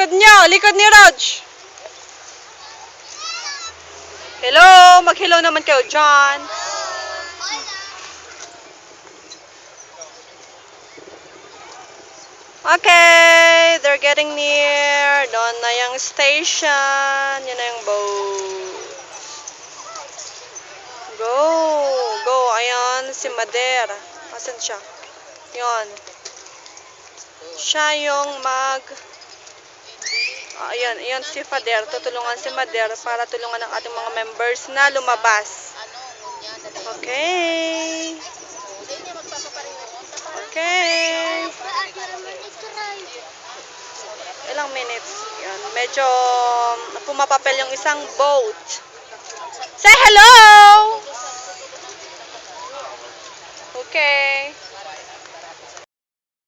Likod niyo, likod ni Rog. Hello, mag-hello naman kayo dyan. Okay, they're getting near. Doon na yung station. Yun na yung boat. Go, go. Ayan, si Mader. Asan siya? Yun. Siya yung ayan, ayan si Fader. Tutulungan si Mader para tulungan ang ating mga members na lumabas. Okay. Okay. Ilang minutes. Yan. Medyo pumapapel yung isang boat. Say hello! Okay.